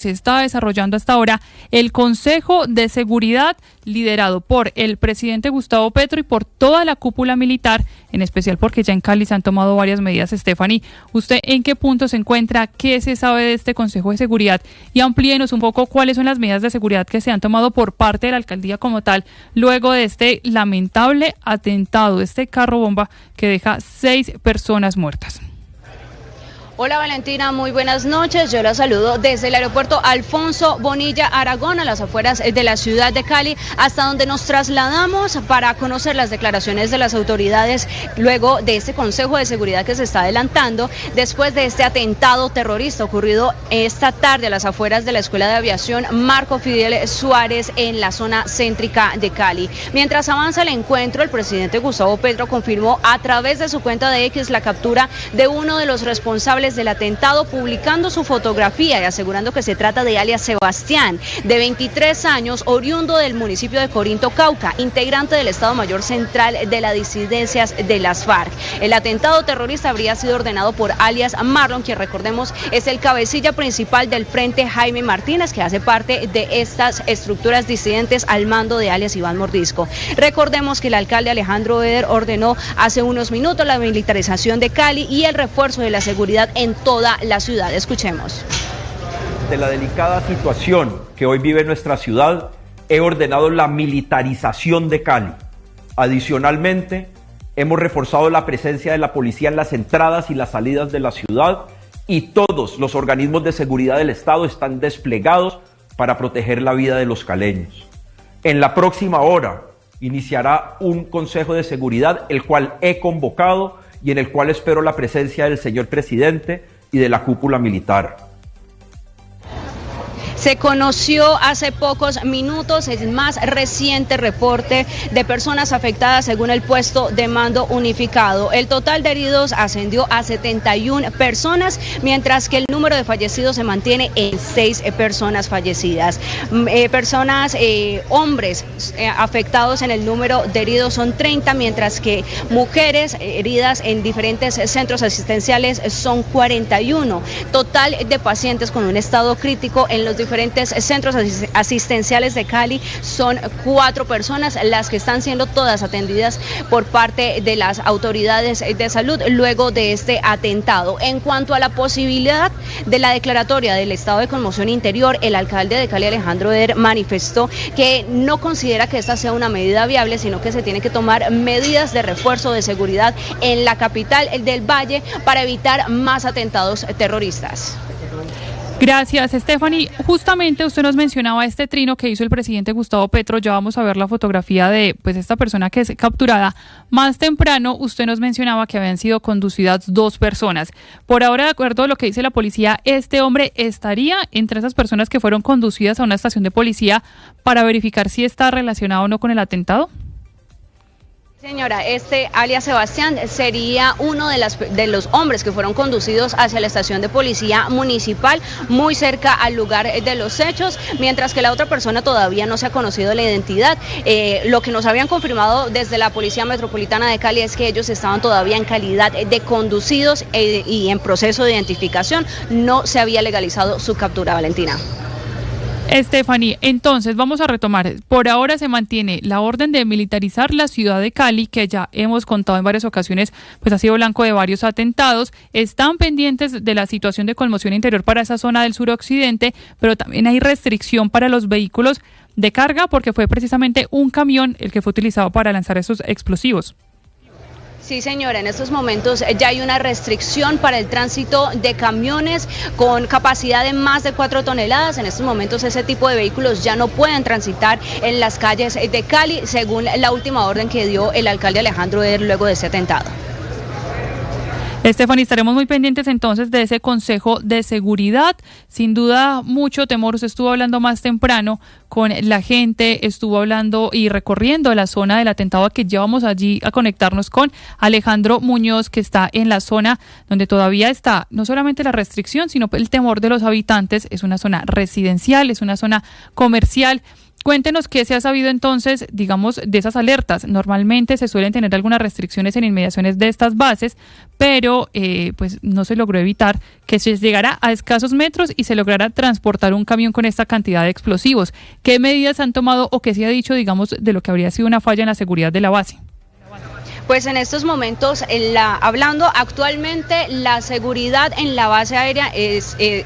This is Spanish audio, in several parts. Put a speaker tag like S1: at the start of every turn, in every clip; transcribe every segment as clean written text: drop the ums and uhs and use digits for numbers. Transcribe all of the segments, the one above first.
S1: Se está desarrollando hasta ahora el Consejo de Seguridad liderado por el presidente Gustavo Petro y por toda la cúpula militar, en especial porque ya en Cali se han tomado varias medidas. Stephanie, ¿usted en qué punto se encuentra? ¿Qué se sabe de este Consejo de Seguridad? Y amplíenos un poco cuáles son las medidas de seguridad que se han tomado por parte de la alcaldía como tal, luego de este lamentable atentado, este carro bomba que deja 6 personas muertas.
S2: Hola Valentina, muy buenas noches. Yo la saludo desde el aeropuerto Alfonso Bonilla Aragón, a las afueras de la ciudad de Cali, hasta donde nos trasladamos para conocer las declaraciones de las autoridades luego de este Consejo de Seguridad que se está adelantando después de este atentado terrorista ocurrido esta tarde a las afueras de la Escuela de Aviación Marco Fidel Suárez en la zona céntrica de Cali. Mientras avanza el encuentro, el presidente Gustavo Petro confirmó a través de su cuenta de X la captura de uno de los responsables del atentado, publicando su fotografía y asegurando que se trata de alias Sebastián, de 23 años, oriundo del municipio de Corinto, Cauca, integrante del Estado Mayor Central de las disidencias de las FARC. El atentado terrorista habría sido ordenado por alias Marlon, quien recordemos es el cabecilla principal del Frente Jaime Martínez, que hace parte de estas estructuras disidentes al mando de alias Iván Mordisco. Recordemos que el alcalde Alejandro Eder ordenó hace unos minutos la militarización de Cali y el refuerzo de la seguridad en toda la ciudad. Escuchemos.
S3: De la delicada situación que hoy vive nuestra ciudad, he ordenado la militarización de Cali. Adicionalmente, hemos reforzado la presencia de la policía en las entradas y las salidas de la ciudad, y todos los organismos de seguridad del Estado están desplegados para proteger la vida de los caleños. En la próxima hora iniciará un Consejo de Seguridad, el cual he convocado y en el cual espero la presencia del señor presidente y de la cúpula militar.
S2: Se conoció hace pocos minutos el más reciente reporte de personas afectadas según el puesto de mando unificado. El total de heridos ascendió a 71 personas, mientras que el número de fallecidos se mantiene en 6 personas fallecidas. Hombres afectados en el número de heridos son 30, mientras que mujeres heridas en diferentes centros asistenciales son 41. Total de pacientes con un estado crítico en los diferentes centros asistenciales de Cali son 4 personas, las que están siendo todas atendidas por parte de las autoridades de salud luego de este atentado. En cuanto a la posibilidad de la declaratoria del estado de conmoción interior, el alcalde de Cali, Alejandro Eder, manifestó que no considera que esta sea una medida viable, sino que se tiene que tomar medidas de refuerzo de seguridad en la capital del Valle para evitar más atentados terroristas.
S1: Gracias, Stephanie. Justamente usted nos mencionaba este trino que hizo el presidente Gustavo Petro. Ya vamos a ver la fotografía de esta persona que es capturada. Más temprano usted nos mencionaba que habían sido conducidas 2 personas. Por ahora, de acuerdo a lo que dice la policía, este hombre estaría entre esas personas que fueron conducidas a una estación de policía para verificar si está relacionado o no con el atentado.
S2: Señora, este alias Sebastián sería uno de los hombres que fueron conducidos hacia la estación de policía municipal, muy cerca al lugar de los hechos, mientras que la otra persona todavía no se ha conocido la identidad. Lo que nos habían confirmado desde la Policía Metropolitana de Cali es que ellos estaban todavía en calidad de conducidos y en proceso de identificación. No se había legalizado su captura, Valentina.
S1: Stephanie, entonces vamos a retomar. Por ahora se mantiene la orden de militarizar la ciudad de Cali, que ya hemos contado en varias ocasiones, pues ha sido blanco de varios atentados. Están pendientes de la situación de conmoción interior para esa zona del suroccidente, pero también hay restricción para los vehículos de carga, porque fue precisamente un camión el que fue utilizado para lanzar esos explosivos.
S2: Sí, señora, en estos momentos ya hay una restricción para el tránsito de camiones con capacidad de más de 4 toneladas. En estos momentos ese tipo de vehículos ya no pueden transitar en las calles de Cali, según la última orden que dio el alcalde Alejandro Eder luego de ese atentado.
S1: Stephanie, estaremos muy pendientes entonces de ese Consejo de Seguridad. Sin duda, mucho temor. Usted estuvo hablando más temprano con la gente, estuvo hablando y recorriendo la zona del atentado, que llevamos allí a conectarnos con Alejandro Muñoz, que está en la zona donde todavía está no solamente la restricción, sino el temor de los habitantes. Es una zona residencial, es una zona comercial. cuéntenos qué se ha sabido entonces, digamos, de esas alertas. Normalmente se suelen tener algunas restricciones en inmediaciones de estas bases, pero pues no se logró evitar que se llegara a escasos metros y se lograra transportar un camión con esta cantidad de explosivos. ¿Qué medidas han tomado o qué se ha dicho, digamos, de lo que habría sido una falla en la seguridad de la base?
S2: Pues en estos momentos, hablando actualmente, la seguridad en la base aérea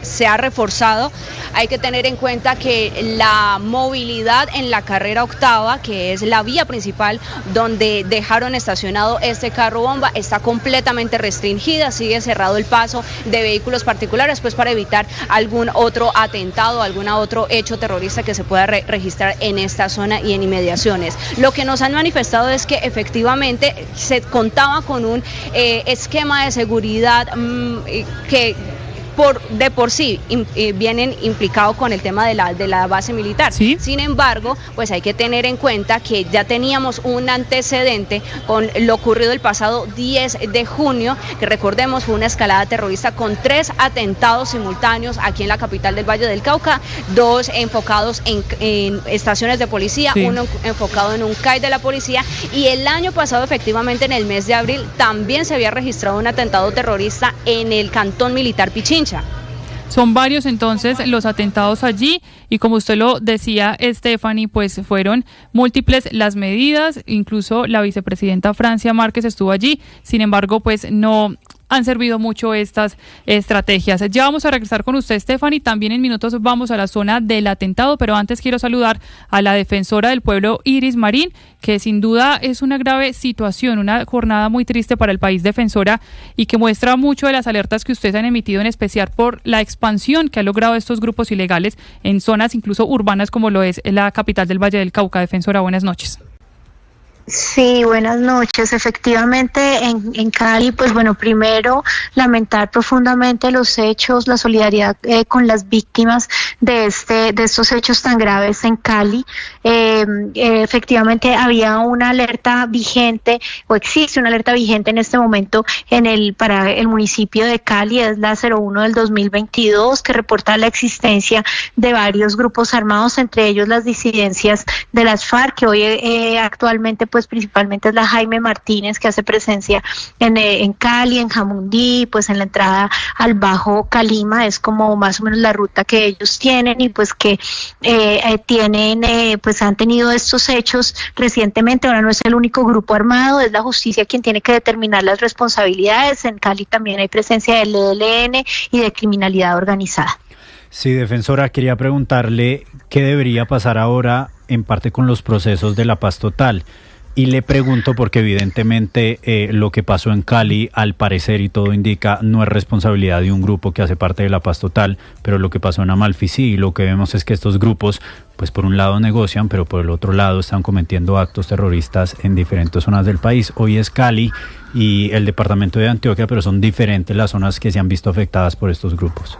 S2: se ha reforzado. Hay que tener en cuenta que la movilidad en la carrera octava, que es la vía principal donde dejaron estacionado este carro bomba, está completamente restringida. Sigue cerrado el paso de vehículos particulares, pues para evitar algún otro atentado, algún otro hecho terrorista que se pueda registrar en esta zona y en inmediaciones. Lo que nos han manifestado es que efectivamente se contaba con un esquema de seguridad que de por sí vienen implicados con el tema de la base militar.
S1: ¿Sí?
S2: Sin embargo, pues hay que tener en cuenta que ya teníamos un antecedente con lo ocurrido el pasado 10 de junio, que recordemos fue una escalada terrorista con 3 atentados simultáneos aquí en la capital del Valle del Cauca, 2 enfocados en estaciones de policía,
S1: sí,
S2: 1 enfocado en un CAI de la policía, y el año pasado efectivamente en el mes de abril también se había registrado un atentado terrorista en el cantón militar Pichincha.
S1: Son varios entonces los atentados allí y como usted lo decía, Stephanie, pues fueron múltiples las medidas, incluso la vicepresidenta Francia Márquez estuvo allí, sin embargo, pues no han servido mucho estas estrategias. Ya vamos a regresar con usted, Stephanie, también en minutos vamos a la zona del atentado, pero antes quiero saludar a la defensora del pueblo, Iris Marín, que sin duda es una grave situación, una jornada muy triste para el país, defensora, y que muestra mucho de las alertas que ustedes han emitido, en especial por la expansión que han logrado estos grupos ilegales en zonas incluso urbanas como lo es la capital del Valle del Cauca. Defensora, buenas noches.
S4: Sí, buenas noches. Efectivamente, en Cali, pues bueno, primero lamentar profundamente los hechos, la solidaridad con las víctimas de estos hechos tan graves en Cali. Efectivamente, había una alerta vigente, o existe una alerta vigente en este momento para el municipio de Cali, es la 01 del 2022, que reporta la existencia de varios grupos armados, entre ellos las disidencias de las FARC, que hoy actualmente pues principalmente es la Jaime Martínez, que hace presencia en Cali, en Jamundí, pues en la entrada al Bajo Calima, es como más o menos la ruta que ellos tienen, y pues que pues han tenido estos hechos recientemente. Ahora no es el único grupo armado, es la justicia quien tiene que determinar las responsabilidades. En Cali también hay presencia del ELN y de criminalidad organizada.
S5: Sí, defensora, quería preguntarle qué debería pasar ahora en parte con los procesos de la paz total. Y le pregunto porque evidentemente lo que pasó en Cali, al parecer y todo indica, no es responsabilidad de un grupo que hace parte de la paz total, pero lo que pasó en Amalfi sí, y lo que vemos es que estos grupos, pues por un lado negocian, pero por el otro lado están cometiendo actos terroristas en diferentes zonas del país. Hoy es Cali y el departamento de Antioquia, pero son diferentes las zonas que se han visto afectadas por estos grupos.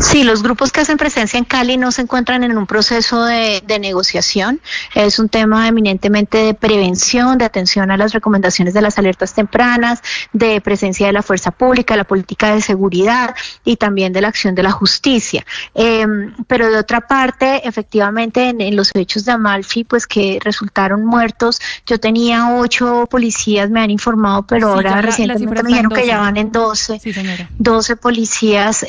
S4: Sí, los grupos que hacen presencia en Cali no se encuentran en un proceso de negociación. Es un tema eminentemente de prevención, de atención a las recomendaciones de las alertas tempranas, de presencia de la fuerza pública, la política de seguridad y también de la acción de la justicia. Pero de otra parte, efectivamente, en los hechos de Amalfi, pues que resultaron muertos, yo tenía 8 policías, me han informado, pero sí, ahora recientemente me dijeron que ya van en 12, sí, 12 policías,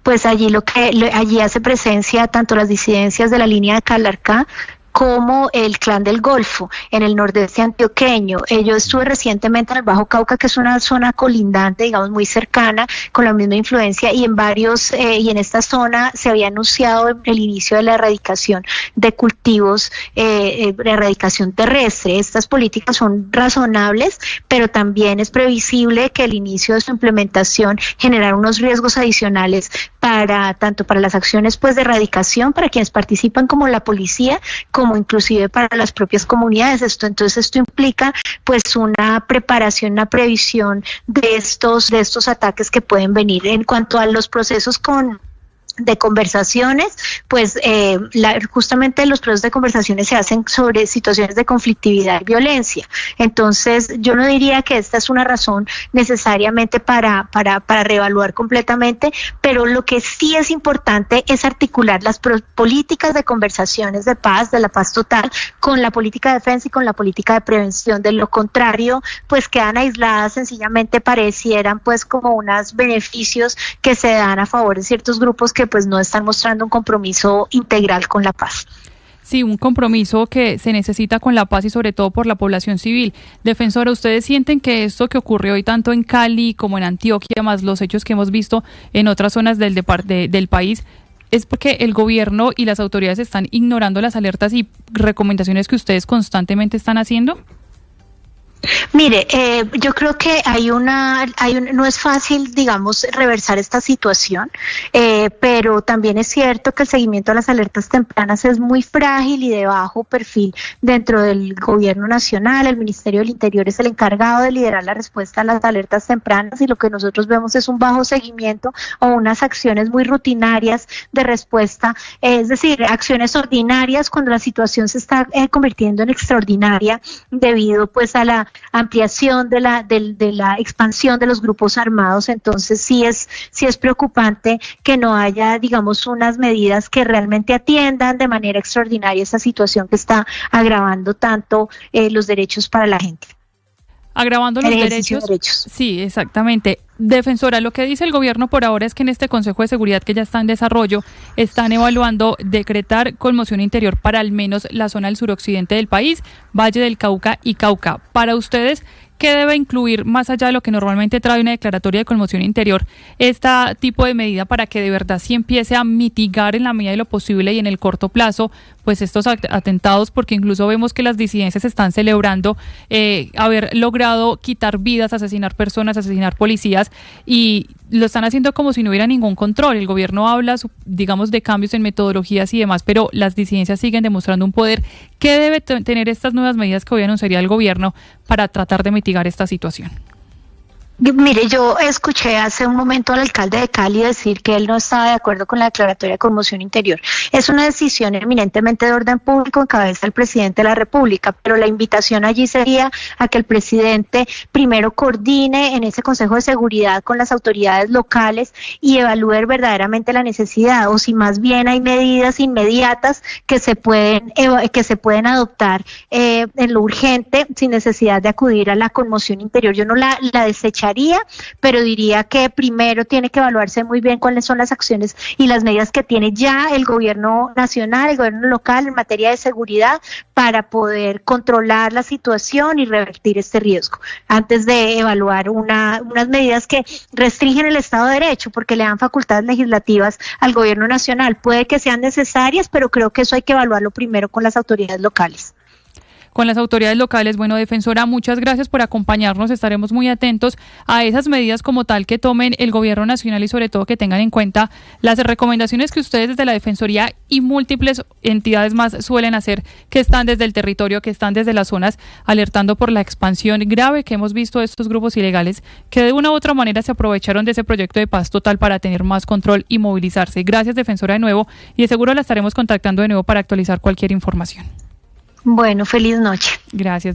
S4: pues allí hace presencia tanto las disidencias de la línea de Calarcá como el Clan del Golfo, en el nordeste antioqueño. Yo estuve recientemente en el Bajo Cauca, que es una zona colindante, digamos, muy cercana, con la misma influencia, y en esta zona se había anunciado el inicio de la erradicación de cultivos, erradicación terrestre. Estas políticas son razonables, pero también es previsible que el inicio de su implementación generara unos riesgos adicionales tanto para las acciones pues de erradicación, para quienes participan como la policía, como inclusive para las propias comunidades. Entonces esto implica pues una preparación, una previsión de estos ataques que pueden venir. En cuanto a los procesos con conversaciones, pues justamente los procesos de conversaciones se hacen sobre situaciones de conflictividad y violencia. Entonces, yo no diría que esta es una razón necesariamente para reevaluar completamente, pero lo que sí es importante es articular las políticas de conversaciones de paz, de la paz total, con la política de defensa y con la política de prevención. De lo contrario, pues quedan aisladas, sencillamente parecieran pues como unos beneficios que se dan a favor de ciertos grupos que pues no están mostrando un compromiso integral con la paz.
S1: Sí, un compromiso que se necesita con la paz y sobre todo por la población civil. Defensora, ¿ustedes sienten que esto que ocurrió hoy tanto en Cali como en Antioquia, más los hechos que hemos visto en otras zonas del país, es porque el gobierno y las autoridades están ignorando las alertas y recomendaciones que ustedes constantemente están haciendo?
S4: Mire, yo creo que no es fácil, digamos, reversar esta situación, pero también es cierto que el seguimiento a las alertas tempranas es muy frágil y de bajo perfil dentro del gobierno nacional. El Ministerio del Interior es el encargado de liderar la respuesta a las alertas tempranas y lo que nosotros vemos es un bajo seguimiento o unas acciones muy rutinarias de respuesta, es decir, acciones ordinarias cuando la situación se está convirtiendo en extraordinaria debido pues a la ampliación de la expansión de los grupos armados. Entonces sí es preocupante que no haya, digamos, unas medidas que realmente atiendan de manera extraordinaria esa situación que está agravando tanto los derechos para la gente.
S1: Agravando los derechos. Sí, exactamente. Defensora, lo que dice el gobierno por ahora es que en este Consejo de Seguridad que ya está en desarrollo, están evaluando decretar conmoción interior para al menos la zona del suroccidente del país, Valle del Cauca y Cauca. Para ustedes, ¿qué debe incluir, más allá de lo que normalmente trae una declaratoria de conmoción interior, este tipo de medida para que de verdad sí empiece a mitigar en la medida de lo posible y en el corto plazo pues estos atentados? Porque incluso vemos que las disidencias están celebrando haber logrado quitar vidas, asesinar personas, asesinar policías, y lo están haciendo como si no hubiera ningún control. El gobierno habla, digamos, de cambios en metodologías y demás, pero las disidencias siguen demostrando un poder. ¿Qué debe tener estas nuevas medidas que hoy anunciaría el gobierno para tratar de mitigar esta situación?
S4: Mire, yo escuché hace un momento al alcalde de Cali decir que él no estaba de acuerdo con la declaratoria de conmoción interior. Es una decisión eminentemente de orden público en cabeza del presidente de la República, pero la invitación allí sería a que el presidente primero coordine en ese Consejo de Seguridad con las autoridades locales y evalúe verdaderamente la necesidad, o si más bien hay medidas inmediatas que se pueden adoptar en lo urgente sin necesidad de acudir a la conmoción interior. Yo no la desecharía, pero diría que primero tiene que evaluarse muy bien cuáles son las acciones y las medidas que tiene ya el gobierno nacional, el gobierno local en materia de seguridad para poder controlar la situación y revertir este riesgo, antes de evaluar unas medidas que restringen el Estado de Derecho porque le dan facultades legislativas al gobierno nacional. Puede que sean necesarias, pero creo que eso hay que evaluarlo primero con las autoridades locales.
S1: Con las autoridades locales. Bueno, defensora, muchas gracias por acompañarnos. Estaremos muy atentos a esas medidas como tal que tomen el gobierno nacional y sobre todo que tengan en cuenta las recomendaciones que ustedes desde la Defensoría y múltiples entidades más suelen hacer, que están desde el territorio, que están desde las zonas, alertando por la expansión grave que hemos visto de estos grupos ilegales que de una u otra manera se aprovecharon de ese proyecto de paz total para tener más control y movilizarse. Gracias, defensora, de nuevo, y de seguro la estaremos contactando de nuevo para actualizar cualquier información.
S4: Bueno, feliz noche.
S1: Gracias.